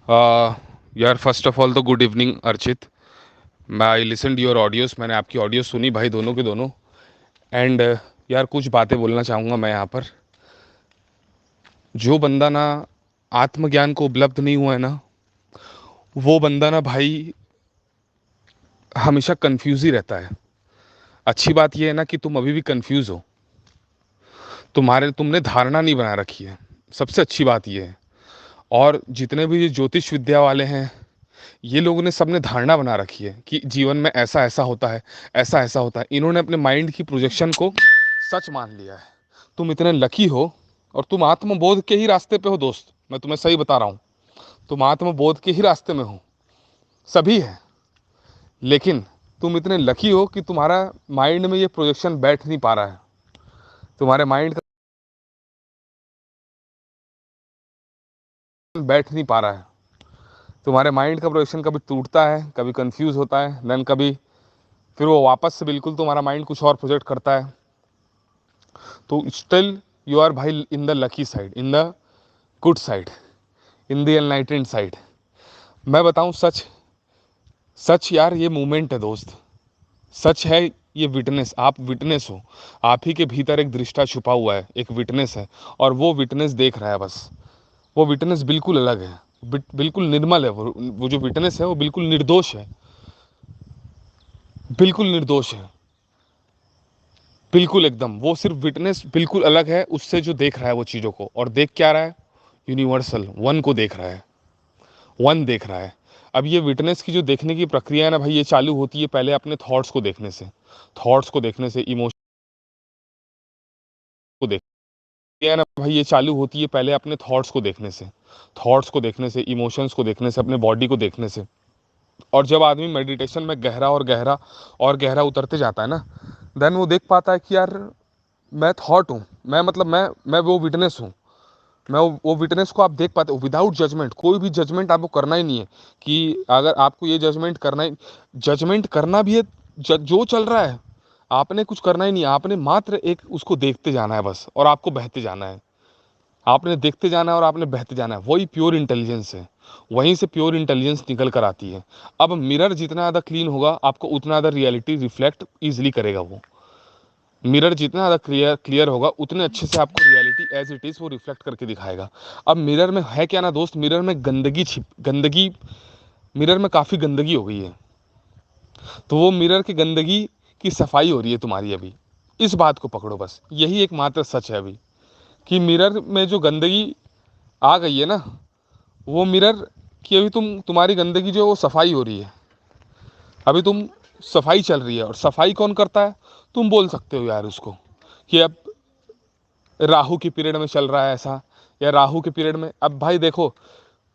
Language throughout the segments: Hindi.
यार फर्स्ट ऑफ ऑल तो गुड इवनिंग अर्चित। मैं आई लिसन योर ऑडियोस, मैंने आपकी ऑडियो सुनी भाई, दोनों के दोनों। एंड यार कुछ बातें बोलना चाहूँगा मैं यहाँ पर। जो बंदा ना आत्मज्ञान को उपलब्ध नहीं हुआ है ना, वो बंदा ना भाई हमेशा कंफ्यूज ही रहता है। अच्छी बात ये है ना कि तुम अभी भी कंफ्यूज हो, तुमने धारणा नहीं बना रखी है। सबसे अच्छी बात ये है। और जितने भी ये ज्योतिष विद्या वाले हैं, ये लोगों ने सबने धारणा बना रखी है कि जीवन में ऐसा ऐसा होता है, ऐसा ऐसा होता है। इन्होंने अपने माइंड की प्रोजेक्शन को सच मान लिया है। तुम इतने लकी हो, और तुम आत्मबोध के ही रास्ते पे हो दोस्त। मैं तुम्हें सही बता रहा हूँ, तुम आत्मबोध के ही रास्ते में हो। सभी है, लेकिन तुम इतने लकी हो कि तुम्हारा माइंड में ये प्रोजेक्शन बैठ नहीं पा रहा है। तुम्हारे माइंड का बैठ नहीं पा रहा है। तुम्हारे माइंड का प्रोजेक्शन कभी टूटता है, कभी कंफ्यूज होता है, देन कभी फिर वो वापस से बिल्कुल तुम्हारा माइंड कुछ और प्रोजेक्ट करता है। तो स्टिल यू आर भाई in the lucky side, in the good side, in the enlightened side. मैं बताऊं सच, सच यार ये मूवमेंट है दोस्त। सच है, ये विटनेस, आप विटनेस हो। आप ही के भीतर एक दृष्टा छुपा हुआ है, एक विटनेस है। और वो विटनेस देख रहा है बस। वो विटनेस बिल्कुल अलग है, बिल्कुल निर्मल है। वो जो विटनेस है वो बिल्कुल निर्दोष है, बिल्कुल निर्दोष है, बिल्कुल एकदम। वो सिर्फ विटनेस बिल्कुल अलग है उससे जो देख रहा है वो चीज़ों को। और देख क्या रहा है? यूनिवर्सल वन को देख रहा है, वन देख रहा है। अब ये विटनेस की जो देखने की प्रक्रिया है ना भाई, ये चालू होती है पहले अपने थॉट्स को देखने से, थॉट्स को देखने से, इमोशन को देख है ना भाई, ये चालू होती है पहले अपने थॉट्स को देखने से, थॉट्स को देखने से, इमोशंस को देखने से, अपने बॉडी को देखने से। और जब आदमी मेडिटेशन में गहरा और गहरा और गहरा उतरते जाता है ना, देन वो देख पाता है कि यार मैं थॉट हूँ, मैं मतलब मैं वो विटनेस हूँ। मैं वो विटनेस को आप देख पाते हो विदाउट जजमेंट। कोई भी जजमेंट आपको करना ही नहीं है कि अगर आपको ये जजमेंट करना ही, जजमेंट करना भी है, जो चल रहा है आपने कुछ करना ही नहीं है। आपने मात्र एक उसको देखते जाना है बस, और आपको बहते जाना है। आपने देखते जाना है और आपने बहते जाना है। वही प्योर इंटेलिजेंस है, वहीं से प्योर इंटेलिजेंस निकल कर आती है। अब मिरर जितना ज़्यादा क्लीन होगा आपको उतना ज़्यादा रियलिटी रिफ्लेक्ट ईजिली करेगा। वो मिरर जितना ज़्यादा क्लियर क्लियर होगा उतने अच्छे से आपको रियलिटी एज इट इज़ वो रिफ्लेक्ट करके दिखाएगा। अब मिरर में है क्या ना दोस्त, मिरर में गंदगी, मिरर में काफ़ी गंदगी हो गई है। तो वो मिरर की गंदगी की सफाई हो रही है तुम्हारी अभी। इस बात को पकड़ो बस, यही एकमात्र सच है अभी, कि मिरर में जो गंदगी आ गई है ना, वो मिरर की अभी तुम्हारी गंदगी जो है वो सफाई हो रही है। अभी तुम सफाई चल रही है। और सफाई कौन करता है? तुम बोल सकते हो यार उसको कि अब राहु के पीरियड में चल रहा है ऐसा, या राहु के पीरियड में। अब भाई देखो,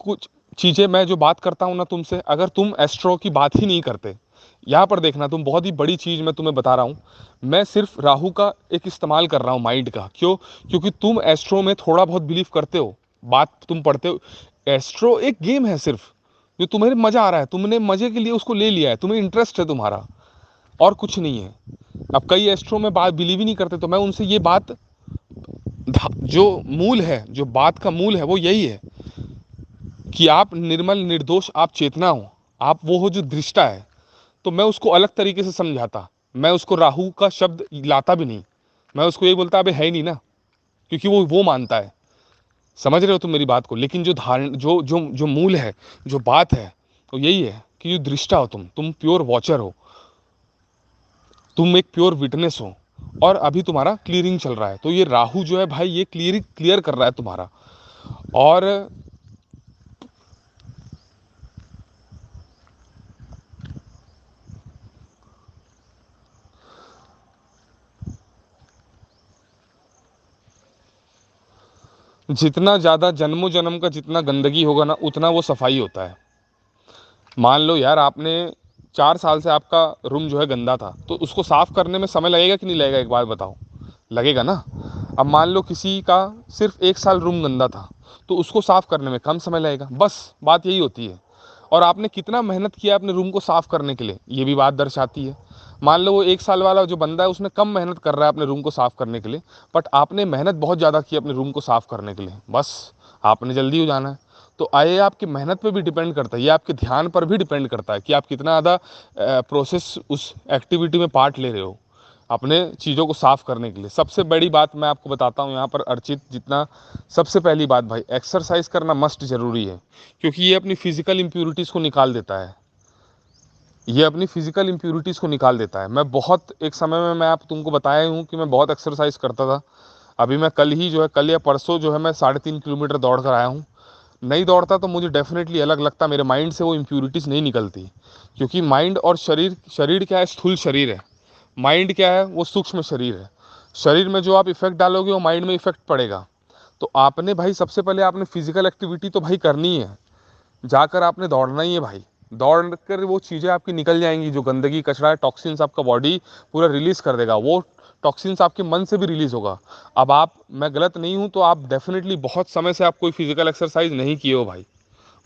कुछ चीज़ें मैं जो बात करता हूँ ना तुमसे, अगर तुम एस्ट्रो की बात ही नहीं करते, यहाँ पर देखना, तुम बहुत ही बड़ी चीज़ मैं तुम्हें बता रहा हूँ। मैं सिर्फ राहु का एक इस्तेमाल कर रहा हूँ माइंड का। क्यों? क्योंकि तुम एस्ट्रो में थोड़ा बहुत बिलीव करते हो, बात तुम पढ़ते हो। एस्ट्रो एक गेम है सिर्फ, जो तुम्हें मजा आ रहा है, तुमने मजे के लिए उसको ले लिया है, तुम्हें इंटरेस्ट है तुम्हारा, और कुछ नहीं है। अब कई एस्ट्रो में बात बिलीव ही नहीं करते, तो मैं उनसे ये बात, जो मूल है, जो बात का मूल है वो यही है कि आप निर्मल निर्दोष, आप चेतना हो, आप वो हो जो दृष्टा है। तो मैं उसको अलग तरीके से समझाता, मैं उसको राहु का शब्द लाता भी नहीं। मैं उसको ये बोलता अबे है ही नहीं ना, क्योंकि वो मानता है। समझ रहे हो तुम मेरी बात को? लेकिन जो धारण, जो जो जो मूल है, जो बात है, तो यही है कि जो दृष्टा हो, तुम प्योर वॉचर हो, तुम एक प्योर विटनेस हो। और अभी तुम्हारा क्लियरिंग चल रहा है, तो ये राहु जो है भाई, ये क्लियर कर रहा है तुम्हारा। और जितना ज़्यादा जन्मों जन्म का जितना गंदगी होगा ना, उतना वो सफाई होता है। मान लो यार, आपने 4 साल से आपका रूम जो है गंदा था, तो उसको साफ करने में समय लगेगा कि नहीं लगेगा? एक बात बताओ, लगेगा ना। अब मान लो किसी का सिर्फ 1 साल रूम गंदा था, तो उसको साफ करने में कम समय लगेगा। बस बात यही होती है। और आपने कितना मेहनत किया अपने रूम को साफ करने के लिए, ये भी बात दर्शाती है। मान लो वो 1 साल वाला जो बंदा है, उसने कम मेहनत कर रहा है अपने रूम को साफ करने के लिए, बट आपने मेहनत बहुत ज़्यादा की अपने रूम को साफ करने के लिए, बस आपने जल्दी हो जाना है। तो ये आपकी मेहनत पे भी डिपेंड करता है, ये आपके ध्यान पर भी डिपेंड करता है कि आप कितना ज़्यादा प्रोसेस उस एक्टिविटी में पार्ट ले रहे हो अपने चीज़ों को साफ करने के लिए। सबसे बड़ी बात मैं आपको बताता हूँ यहाँ पर अर्चित, जितना सबसे पहली बात भाई, एक्सरसाइज करना मस्ट जरूरी है, क्योंकि ये अपनी फिजिकल इम्प्यूरिटीज़ को निकाल देता है, ये अपनी फिजिकल इम्प्यूरिटीज़ को निकाल देता है। मैं बहुत एक समय में, मैं आप तुमको बताया हूँ कि मैं बहुत एक्सरसाइज करता था। अभी मैं कल ही जो है, कल या परसों जो है, मैं 3.5 किलोमीटर दौड़ कर आया हूँ। नहीं दौड़ता तो मुझे डेफिनेटली अलग लगता, मेरे माइंड से वो इम्प्यूरिटीज़ नहीं निकलती, क्योंकि माइंड और शरीर, शरीर क्या है, स्थूल शरीर है, माइंड क्या है, वो सूक्ष्म शरीर है। शरीर में जो आप इफेक्ट डालोगे वो माइंड में इफेक्ट पड़ेगा। तो आपने भाई सबसे पहले आपने फिजिकल एक्टिविटी तो भाई करनी है, जाकर आपने दौड़ना ही है भाई। दौड़ कर वो चीज़ें आपकी निकल जाएंगी, जो गंदगी कचरा है, टॉक्सिन्स आपका बॉडी पूरा रिलीज कर देगा, वो टॉक्सिन्स आपके मन से भी रिलीज होगा। अब आप, मैं गलत नहीं हूं तो आप डेफिनेटली बहुत समय से आप कोई फिजिकल एक्सरसाइज नहीं किए हो भाई,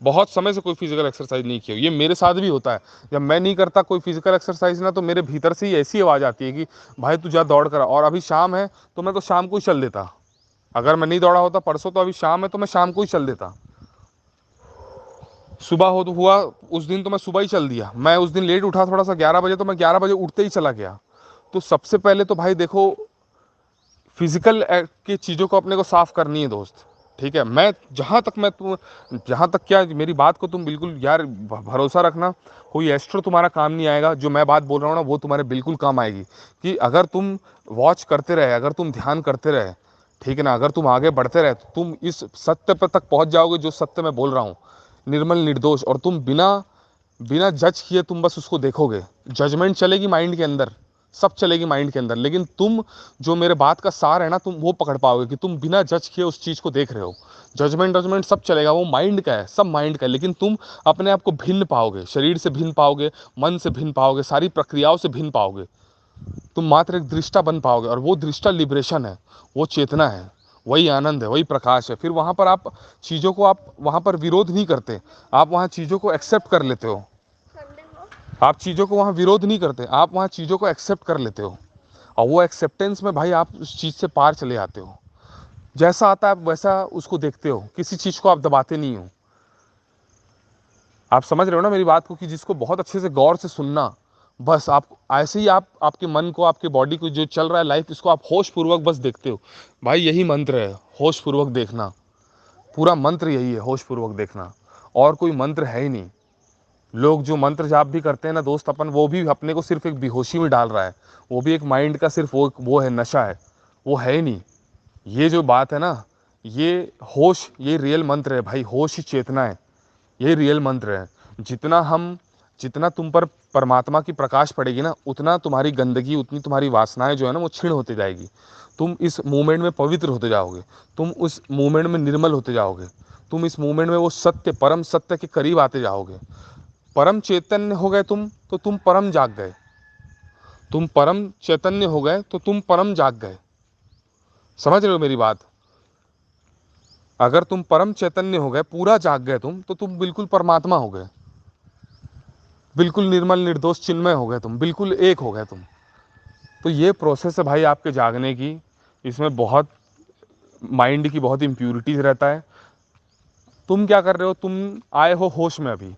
बहुत समय से कोई फिजिकल एक्सरसाइज नहीं किए हो। ये मेरे साथ भी होता है, जब मैं नहीं करता कोई फिजिकल एक्सरसाइज ना, तो मेरे भीतर से ही ऐसी आवाज़ आती है कि भाई तू जा दौड़ कर। और अभी शाम है तो मैं तो शाम को ही चल देता, अगर मैं नहीं दौड़ा होता परसों, तो अभी शाम है तो मैं शाम को ही चल देता। सुबह हो तो हुआ उस दिन तो मैं सुबह ही चल दिया। मैं उस दिन लेट उठा थोड़ा सा, 11 बजे, तो मैं 11 बजे उठते ही चला गया। तो सबसे पहले तो भाई देखो, फिजिकल की चीज़ों को अपने को साफ करनी है दोस्त, ठीक है। मैं जहाँ तक मैं तुम जहाँ तक क्या, मेरी बात को तुम बिल्कुल यार भरोसा रखना, कोई एस्ट्रो तुम्हारा काम नहीं आएगा। जो मैं बात बोल रहा हूँ ना, वो तुम्हारे बिल्कुल काम आएगी, कि अगर तुम वॉच करते रहे, अगर तुम ध्यान करते रहे, ठीक है ना, अगर तुम आगे बढ़ते रहे, तो तुम इस सत्य पर तक पहुँच जाओगे जो सत्य मैं बोल रहा हूँ, निर्मल निर्दोष। और तुम बिना बिना जज किए तुम बस उसको देखोगे। जजमेंट चलेगी माइंड के अंदर, सब चलेगी माइंड के अंदर, लेकिन तुम जो मेरे बात का सार है ना, तुम वो पकड़ पाओगे कि तुम बिना जज किए उस चीज को देख रहे हो। जजमेंट जजमेंट सब चलेगा, वो माइंड का है, सब माइंड का है, लेकिन तुम अपने आप को भिन्न पाओगे, शरीर से भिन्न पाओगे, मन से भिन्न पाओगे, सारी प्रक्रियाओं से भिन्न पाओगे। तुम मात्र एक दृष्टा बन पाओगे, और वो दृष्टा लिबरेशन है, वो चेतना है, वही आनंद है, वही प्रकाश है। फिर वहां पर आप चीजों को, आप वहां पर विरोध नहीं करते, आप वहां चीजों को एक्सेप्ट कर लेते हो। आप चीज़ों को वहाँ विरोध नहीं करते, आप वहाँ चीज़ों को एक्सेप्ट कर लेते हो, और वो एक्सेप्टेंस में भाई आप उस चीज़ से पार चले जाते हो। जैसा आता है आप वैसा उसको देखते हो, किसी चीज़ को आप दबाते नहीं हो। आप समझ रहे हो ना मेरी बात को, कि जिसको बहुत अच्छे से गौर से सुनना, बस आप ऐसे ही, आप आपके मन को, आपके बॉडी को, जो चल रहा है लाइफ, इसको आप होश पूर्वक बस देखते हो। भाई यही मंत्र है, होश पूर्वक देखना। पूरा मंत्र यही है, होश पूर्वक देखना, और कोई मंत्र है ही नहीं। लोग जो मंत्र जाप भी करते हैं ना दोस्त, अपन, वो भी अपने को सिर्फ एक बेहोशी में डाल रहा है, वो भी एक माइंड का सिर्फ वो है, नशा है, वो है ही नहीं। ये जो बात है ना, ये होश, ये रियल मंत्र है भाई, होश ही चेतना है, ये रियल मंत्र है। जितना हम, जितना तुम पर परमात्मा की प्रकाश पड़ेगी ना, उतना तुम्हारी गंदगी, उतनी तुम्हारी वासनाएं जो है ना, वो क्षीण होती जाएगी। तुम इस मूवमेंट में पवित्र होते जाओगे, तुम उस मूवमेंट में निर्मल होते जाओगे, तुम इस मूवमेंट में वो सत्य, परम सत्य के करीब आते जाओगे। परम चैतन्य हो गए तुम, तो तुम परम जाग गए। तुम परम चैतन्य हो गए तो तुम परम जाग गए। समझ रहे हो मेरी बात? अगर तुम परम चैतन्य हो गए, पूरा जाग गए तुम, तो तुम बिल्कुल परमात्मा हो गए, बिल्कुल निर्मल निर्दोष चिन्मय हो गए तुम, बिल्कुल एक हो गए तुम। तो ये प्रोसेस है भाई आपके जागने की, इसमें बहुत माइंड की बहुत इम्प्यूरिटीज रहता है। तुम क्या कर रहे हो, तुम आए हो होश में अभी,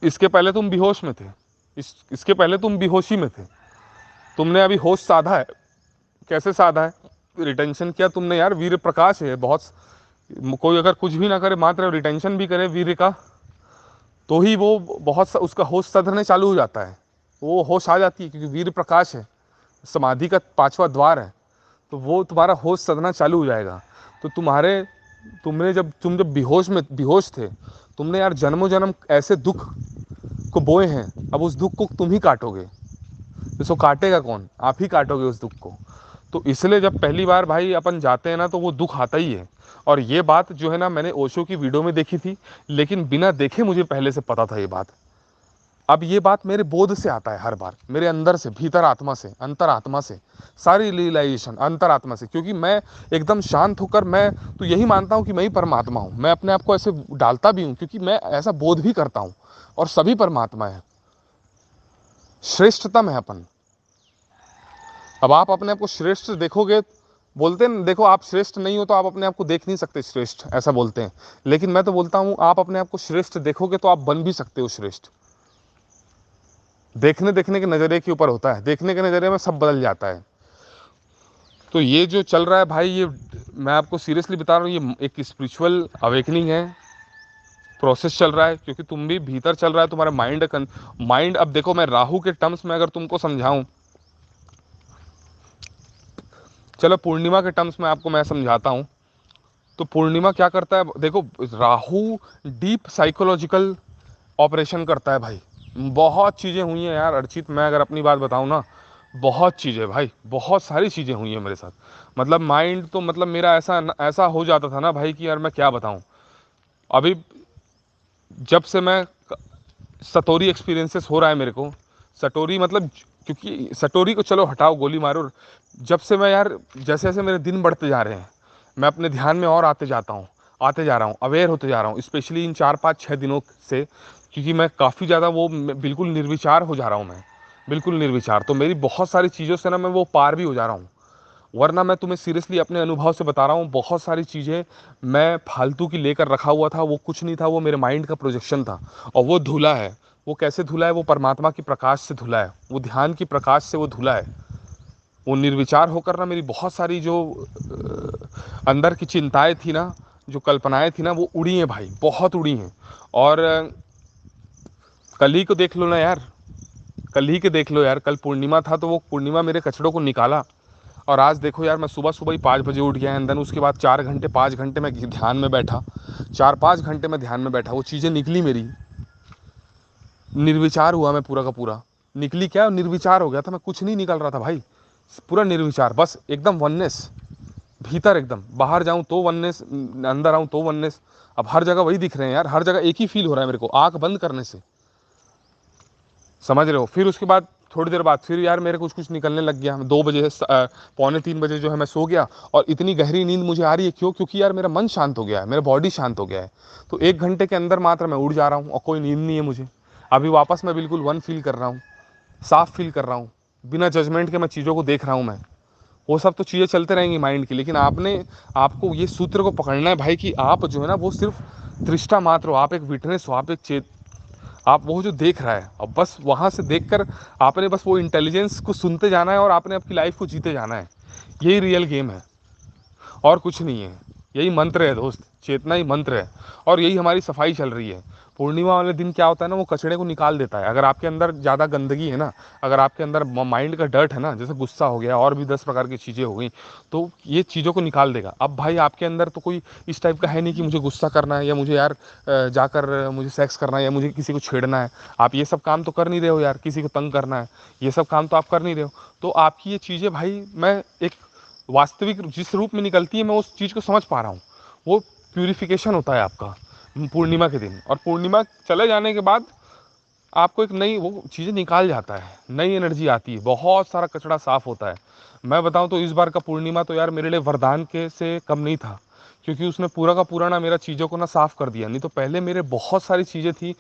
इसके पहले तुम बेहोश में थे, इसके पहले तुम बेहोशी में थे। तुमने अभी होश साधा है। कैसे साधा है? रिटेंशन किया तुमने यार, वीर प्रकाश है बहुत। कोई अगर कुछ भी ना करे, मात्र रिटेंशन भी करे वीर का, तो ही वो उसका होश सधने चालू हो जाता है, वो होश आ जाती है, क्योंकि वीर प्रकाश है, समाधि का 5वां द्वार है, तो वो तुम्हारा होश सधना चालू हो जाएगा। तो तुम जब बेहोश थे, तुमने यार जन्मों जन्म ऐसे दुख को बोए हैं, अब उस दुख को तुम ही काटोगे। इसको काटेगा कौन? आप ही काटोगे उस दुख को। तो इसलिए जब पहली बार भाई अपन जाते हैं ना, तो वो दुख आता ही है। और ये बात जो है ना, मैंने ओशो की वीडियो में देखी थी, लेकिन बिना देखे मुझे पहले से पता था ये बात। अब ये बात मेरे बोध से आता है हर बार, मेरे अंदर से, भीतर आत्मा से, अंतर आत्मा से, सारी रियलाइजेशन अंतर आत्मा से। क्योंकि मैं एकदम शांत होकर, मैं तो यही मानता हूँ कि मैं ही परमात्मा हूँ। मैं अपने आप को ऐसे डालता भी हूँ, क्योंकि मैं ऐसा बोध भी करता हूँ, और सभी परमात्मा है, श्रेष्ठतम है अपन। अब आप अपने आप को श्रेष्ठ देखोगे, बोलते हैं देखो आप श्रेष्ठ नहीं हो तो आप अपने आप को देख नहीं सकते श्रेष्ठ, ऐसा बोलते हैं। लेकिन मैं तो बोलता हूं आप अपने आप को श्रेष्ठ देखोगे तो आप बन भी सकते हो श्रेष्ठ। देखने देखने के नजरिए के ऊपर होता है, देखने के नजरिए में सब बदल जाता है। तो ये जो चल रहा है भाई, ये मैं आपको सीरियसली बता रहा हूँ, ये एक स्पिरिचुअल अवेकनिंग है, प्रोसेस चल रहा है। क्योंकि तुम भी भीतर चल रहा है तुम्हारा माइंड। अब देखो मैं राहु के टर्म्स में अगर तुमको समझाऊं, चलो पूर्णिमा के टर्म्स में आपको मैं समझाता हूं। तो पूर्णिमा क्या करता है देखो, राहु डीप साइकोलॉजिकल ऑपरेशन करता है भाई। बहुत चीज़ें हुई हैं यार अर्चित, मैं अगर अपनी बात बताऊं ना, बहुत चीज़ें भाई, बहुत सारी चीज़ें हुई हैं मेरे साथ। मतलब माइंड तो मतलब मेरा ऐसा ऐसा हो जाता था ना भाई कि यार मैं क्या बताऊं। अभी जब से मैं सतोरी एक्सपीरियंसेस हो रहा है मेरे को, सटोरी मतलब, क्योंकि सटोरी को चलो हटाओ, गोली मारो। जब से मैं यार, जैसे जैसे मेरे दिन बढ़ते जा रहे हैं, मैं अपने ध्यान में और आते जाता हूँ, आते जा रहा हूँ, अवेयर होते जा रहा हूँ, स्पेशली इन 4 5 6 दिनों से। क्योंकि मैं काफ़ी ज़्यादा वो बिल्कुल निर्विचार हो जा रहा हूँ मैं, बिल्कुल निर्विचार। तो मेरी बहुत सारी चीज़ों से ना मैं वो पार भी हो जा रहा हूँ। वरना मैं तुम्हें सीरियसली अपने अनुभव से बता रहा हूँ, बहुत सारी चीज़ें मैं फालतू की लेकर रखा हुआ था। वो कुछ नहीं था, वो मेरे माइंड का प्रोजेक्शन था। और वो धुला है। वो कैसे धुला है? वो परमात्मा की प्रकाश से धुला है, वो ध्यान की प्रकाश से वो धुला है। वो निर्विचार होकर ना मेरी बहुत सारी जो अंदर की चिंताएं थी ना, जो कल्पनाएं थी ना, वो उड़ी हैं भाई, बहुत उड़ी हैं। और कल ही को देख लो ना यार, कल ही के देख लो यार, कल पूर्णिमा था तो वो पूर्णिमा मेरे कचड़ों को निकाला। और आज देखो यार, मैं सुबह सुबह ही 5 बजे उठ गया, एंड देन उसके बाद 4 घंटे 5 घंटे मैं ध्यान में बैठा। 4 5 घंटे मैं ध्यान में बैठा, वो चीज़ें निकली मेरी। निर्विचार हुआ मैं पूरा का पूरा। निकली क्या, निर्विचार हो गया था मैं, कुछ नहीं निकल रहा था भाई। पूरा निर्विचार, बस एकदम वननेस। भीतर एकदम, बाहर जाऊं तो वननेस, अंदर आऊं तो वननेस। अब हर जगह वही दिख रहे हैं यार, हर जगह एक ही फील हो रहा है मेरे को आंख बंद करने से। समझ रहे हो? फिर उसके बाद थोड़ी देर बाद फिर यार मेरे कुछ कुछ निकलने लग गया। 2 बजे, 2:45 जो है मैं सो गया। और इतनी गहरी नींद मुझे आ रही है, क्यों? क्योंकि यार मेरा मन शांत हो गया है, मेरा बॉडी शांत हो गया है। तो 1 घंटे के अंदर मात्र मैं उड़ जा रहा हूँ और कोई नींद नहीं है मुझे। अभी वापस मैं बिल्कुल वन फील कर रहा हूँ, साफ फील कर रहा हूँ। बिना जजमेंट के मैं चीज़ों को देख रहा हूँ मैं। वो सब तो चीज़ें चलते रहेंगी माइंड की, लेकिन आपको ये सूत्र को पकड़ना है भाई कि आप जो है ना वो सिर्फ दृष्टा मात्र हो, आप एक विटनेस हो, आप वो जो देख रहा है, अब बस वहां से देखकर आपने बस वो इंटेलिजेंस को सुनते जाना है और आपने आपकी लाइफ को जीते जाना है। यही रियल गेम है, और कुछ नहीं है। यही मंत्र है दोस्त, चेतना ही मंत्र है। और यही हमारी सफाई चल रही है। पूर्णिमा वाले दिन क्या होता है ना, वो कचड़े को निकाल देता है। अगर आपके अंदर ज़्यादा गंदगी है ना, अगर आपके अंदर माइंड का डर्ट है ना, जैसे गुस्सा हो गया और भी 10 प्रकार की चीज़ें हो गई, तो ये चीज़ों को निकाल देगा। अब भाई आपके अंदर तो कोई इस टाइप का है नहीं कि मुझे गुस्सा करना है, या मुझे यार जाकर मुझे सेक्स करना है, या मुझे किसी को छेड़ना है। आप ये सब काम तो कर नहीं रहे हो यार, किसी को तंग करना है, ये सब काम तो आप कर नहीं रहे हो। तो आपकी ये चीज़ें भाई, मैं एक वास्तविक जिस रूप में निकलती है, मैं उस चीज़ को समझ पा रहा हूँ। वो प्यूरिफिकेशन होता है आपका पूर्णिमा के दिन। और पूर्णिमा चले जाने के बाद आपको एक नई वो चीज़ें निकाल जाता है, नई एनर्जी आती है, बहुत सारा कचरा साफ होता है। मैं बताऊं तो इस बार का पूर्णिमा तो यार मेरे लिए वरदान के से कम नहीं था। क्योंकि उसने पूरा का पूरा ना मेरा चीज़ों को ना साफ कर दिया। नहीं तो पहले मेरे बहुत सारी चीज़ें थी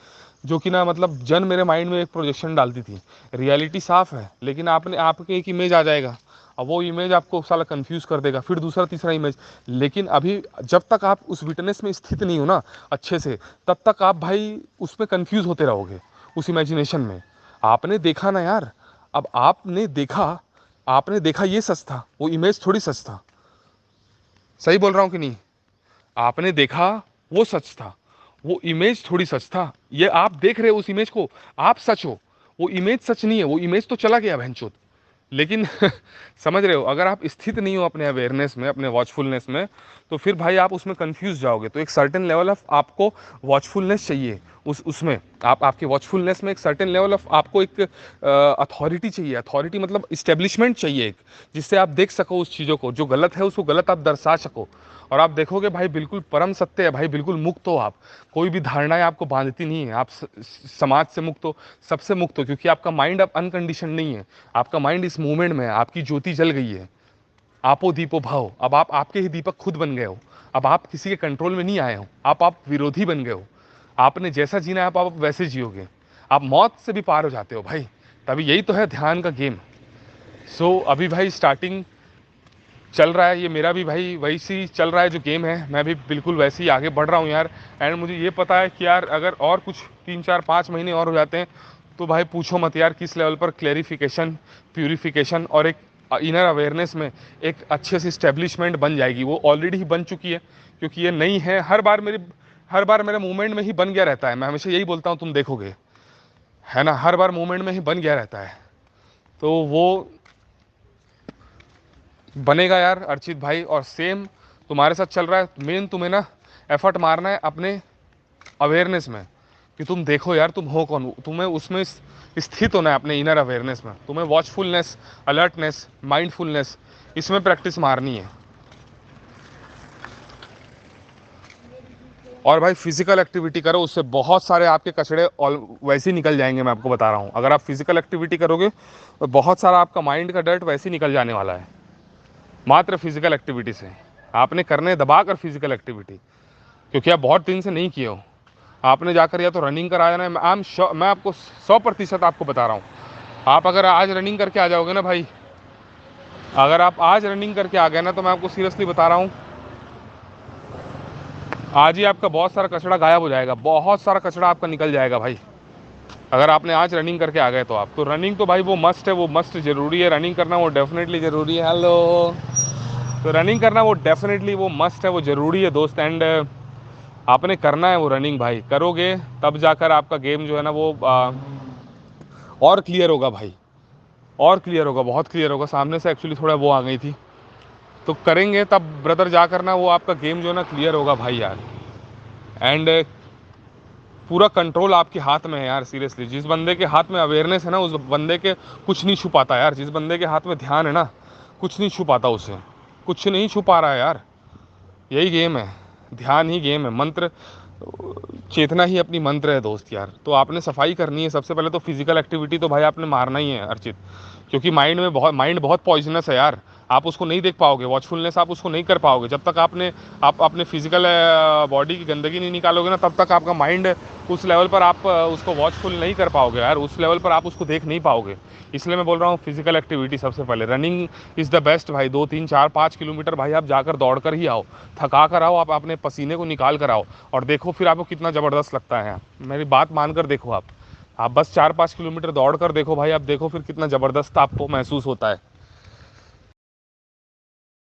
जो कि ना मतलब जन मेरे माइंड में एक प्रोजेक्शन डालती थी। रियलिटी साफ है, लेकिन आपने आपके एक इमेज आ जाएगा। अब वो इमेज आपको साला कंफ्यूज कर देगा, फिर दूसरा तीसरा इमेज। लेकिन अभी जब तक आप उस विटनेस में स्थित नहीं हो ना अच्छे से, तब तक आप भाई उसमें कंफ्यूज होते रहोगे, उस इमेजिनेशन में। आपने देखा ना यार, अब आपने देखा ये सच था, वो इमेज थोड़ी सच था। सही बोल रहा हूँ कि नहीं? आपने देखा वो सच था, वो इमेज थोड़ी सच था। ये आप देख रहे हो उस इमेज को, आप सच हो। वो इमेज सच नहीं है, वो इमेज तो चला गया भैंचोद। लेकिन समझ रहे हो, अगर आप स्थित नहीं हो अपने अवेयरनेस में, अपने वॉचफुलनेस में, तो फिर भाई आप उसमें कंफ्यूज जाओगे। तो एक सर्टेन लेवल ऑफ आपको वॉचफुलनेस चाहिए। उसमें आप आपके वॉचफुलनेस में एक सर्टेन लेवल ऑफ आपको एक अथॉरिटी चाहिए। अथॉरिटी मतलब इस्टेब्लिशमेंट चाहिए एक, जिससे आप देख सको उस चीज़ों को, जो गलत है उसको गलत आप दर्शा सको। और आप देखोगे भाई बिल्कुल परम सत्य है भाई, बिल्कुल मुक्त हो आप। कोई भी धारणाएं आपको बांधती नहीं है। आप समाज से मुक्त हो, सबसे मुक्त हो, क्योंकि आपका माइंड अब अनकंडीशन नहीं है। आपका माइंड इस मूवमेंट में है, आपकी ज्योति जल गई है। आपो दीपो भव, अब आप आपके ही दीपक खुद बन गए हो। अब आप किसी के कंट्रोल में नहीं आए हो, आप विरोधी बन गए हो। आपने जैसा जीना है आप वैसे जियोगे। आप मौत से भी पार हो जाते हो भाई। तभी यही तो है ध्यान का गेम। सो अभी भाई स्टार्टिंग चल रहा है ये मेरा भी भाई, वैसे ही चल रहा है जो गेम है, मैं भी बिल्कुल वैसे ही आगे बढ़ रहा हूँ यार। एंड मुझे ये पता है कि यार अगर और कुछ 3 4 5 महीने और हो जाते हैं तो भाई पूछो मत यार किस लेवल पर क्लेरिफिकेशन, प्यूरिफिकेशन और एक इनर अवेयरनेस में एक अच्छे से स्टेब्लिशमेंट बन जाएगी। वो ऑलरेडी ही बन चुकी है, क्योंकि ये नहीं है। हर बार मेरे मूवमेंट में ही बन गया रहता है। मैं हमेशा यही बोलता हूँ, तुम देखोगे है ना, हर बार मूवमेंट में ही बन गया रहता है। तो वो बनेगा यार अर्चित भाई, और सेम तुम्हारे साथ चल रहा है। मेन तुम्हें ना एफर्ट मारना है अपने अवेयरनेस में, कि तुम देखो यार तुम हो कौन, तुम्हें उसमें स्थित होना है अपने इनर अवेयरनेस में। तुम्हें वॉचफुलनेस, अलर्टनेस, माइंडफुलनेस, इसमें प्रैक्टिस मारनी है। और भाई फिजिकल एक्टिविटी करो, उससे बहुत सारे आपके कचड़े वैसे ही निकल जाएंगे। मैं आपको बता रहा हूँ, अगर आप फिजिकल एक्टिविटी करोगे तो बहुत सारा आपका माइंड का डर्ट वैसे ही निकल जाने वाला है, मात्र फिजिकल एक्टिविटी से। आपने करने दबा कर फिजिकल एक्टिविटी, क्योंकि आप बहुत दिन से नहीं किए हो। आपने जाकर या तो रनिंग करा जाना है। मैं आपको 100% आपको बता रहा हूँ, आप अगर आज रनिंग करके आ जाओगे ना भाई, अगर आप आज रनिंग करके आ गए ना, तो मैं आपको सीरियसली बता रहा हूँ, आज ही आपका बहुत सारा कचरा गायब हो जाएगा, बहुत सारा कचरा आपका निकल जाएगा भाई, अगर आपने आज रनिंग करके आ गए तो। आप तो रनिंग तो भाई वो मस्ट है, वो मस्ट ज़रूरी है, रनिंग करना वो डेफिनेटली ज़रूरी है। हेलो, तो रनिंग करना वो डेफिनेटली वो मस्ट है, वो ज़रूरी है दोस्त। एंड आपने करना है वो रनिंग भाई, करोगे तब जाकर आपका गेम जो है ना वो और क्लियर होगा भाई, और क्लियर होगा, बहुत क्लियर होगा। सामने से एक्चुअली थोड़ा वो आ गई थी, तो करेंगे तब ब्रदर जाकर ना वो आपका गेम जो है ना क्लियर होगा भाई यार। एंड पूरा कंट्रोल आपके हाथ में है यार, सीरियसली। जिस बंदे के हाथ में अवेयरनेस है ना, उस बंदे के कुछ नहीं छुपाता यार। जिस बंदे के हाथ में ध्यान है ना, कुछ नहीं छुपाता उसे, कुछ नहीं छुपा रहा है यार। यही गेम है, ध्यान ही गेम है, मंत्र, चेतना ही अपनी मंत्र है दोस्त यार। तो आपने सफाई करनी है सबसे पहले, तो फिजिकल एक्टिविटी तो भाई आपने मारना ही है अर्चित, क्योंकि माइंड बहुत पॉइजनस है यार। आप उसको नहीं देख पाओगे, वॉचफुलनेस आप उसको नहीं कर पाओगे जब तक आप अपने फिजिकल बॉडी की गंदगी नहीं निकालोगे ना, तब तक आपका माइंड उस लेवल पर आप उसको वॉचफुल नहीं कर पाओगे यार, उस लेवल पर आप उसको देख नहीं पाओगे। इसलिए मैं बोल रहा हूँ फिजिकल एक्टिविटी सबसे पहले, रनिंग इज़ द बेस्ट भाई। 2 3 4 5 किलोमीटर भाई आप जाकर दौड़ कर ही आओ, थका कर आओ, आप अपने पसीने को निकाल कर आओ, और देखो फिर आपको कितना ज़बरदस्त लगता है। मेरी बात मानकर देखो, आप बस 4 5 किलोमीटर दौड़ कर देखो भाई, आप देखो फिर कितना ज़बरदस्त आपको महसूस होता है।